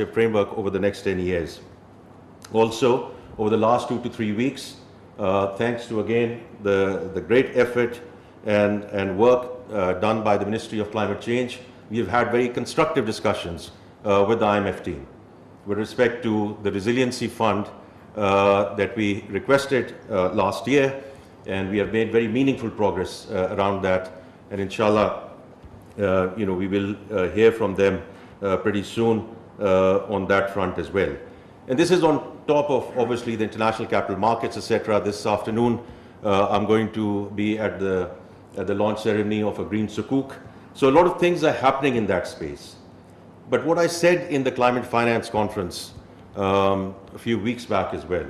framework over the next 10 years. Also, over the last 2 to 3 weeks, thanks to again the great effort and work done by the Ministry of Climate Change, we have had very constructive discussions with the IMF team with respect to the resiliency fund that we requested last year, and we have made very meaningful progress around that, and inshallah we will hear from them pretty soon on that front as well. And this is on top of obviously the international capital markets, etc. This afternoon I'm going to be at the launch ceremony of a green sukuk. So a lot of things are happening in that space. But what I said in the climate finance conference a few weeks back as well,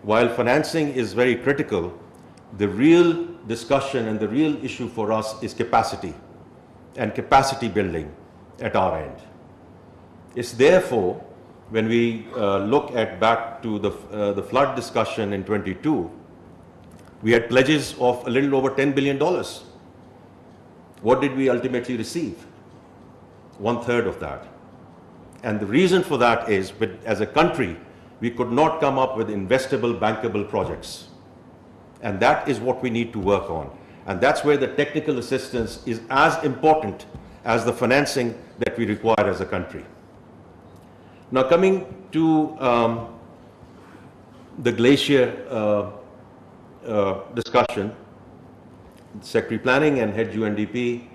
while financing is very critical, the real discussion and the real issue for us is capacity and capacity building at our end. It's therefore, when we look at back to the flood discussion in 22, we had pledges of a little over $10 billion. What did we ultimately receive? 1/3 of that. And the reason for that is, as a country, we could not come up with investable, bankable projects. And that is what we need to work on. And that's where the technical assistance is as important as the financing that we require as a country. Now, coming to the glacier discussion, Secretary Planning and Head UNDP,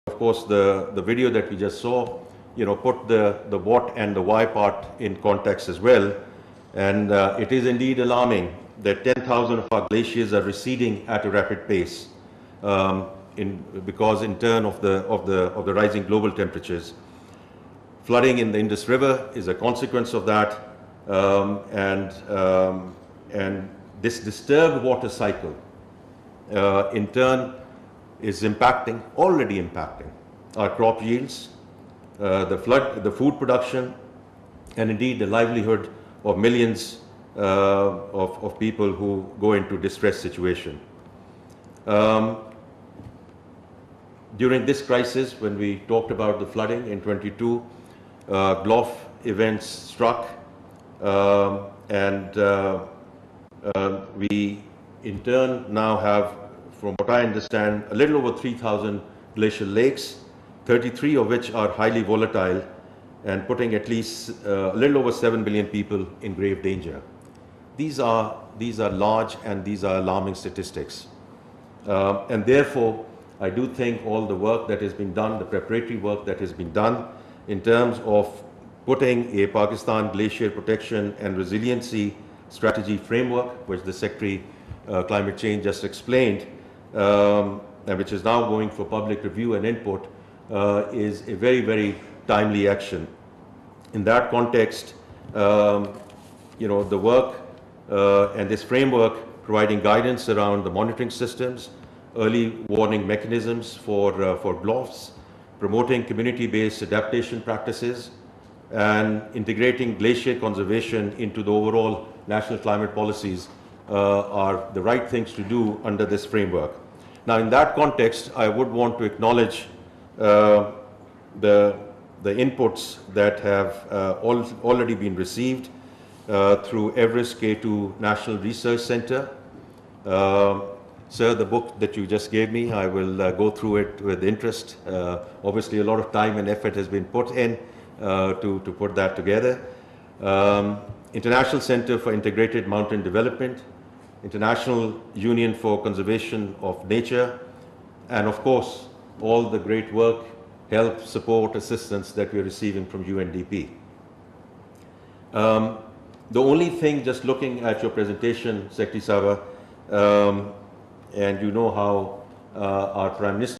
of course, the video that we just saw, put the what and the why part in context as well. And it is indeed alarming that 10,000 of our glaciers are receding at a rapid pace because in turn of the rising global temperatures. Flooding in the Indus River is a consequence of that, and this disturbed water cycle in turn is already impacting our crop yields, the food production, and indeed the livelihood of millions of people who go into distress situation. During this crisis, when we talked about the flooding in 22, GLOF events struck, and we in turn now have, from what I understand, a little over 3,000 glacial lakes, 33 of which are highly volatile and putting at least a little over 7 billion people in grave danger. These are large and these are alarming statistics. And therefore, I do think all the work that has been done, the preparatory work that has been done in terms of putting a Pakistan Glacier Protection and Resiliency Strategy framework, which the Secretary Climate Change just explained, and which is now going for public review and input, is a very, very timely action. In that context, the work and this framework providing guidance around the monitoring systems, early warning mechanisms for GLOFs, promoting community-based adaptation practices, and integrating glacier conservation into the overall national climate policies are the right things to do under this framework. Now, in that context, I would want to acknowledge the inputs that have already been received through Everest K2 National Research Center. Sir, the book that you just gave me, I will go through it with interest. Obviously, a lot of time and effort has been put in to put that together. International Center for Integrated Mountain Development, International Union for Conservation of Nature, and of course, all the great work, help, support, assistance that we are receiving from UNDP. The only thing, just looking at your presentation, Secretary Saba, and you know how our Prime Minister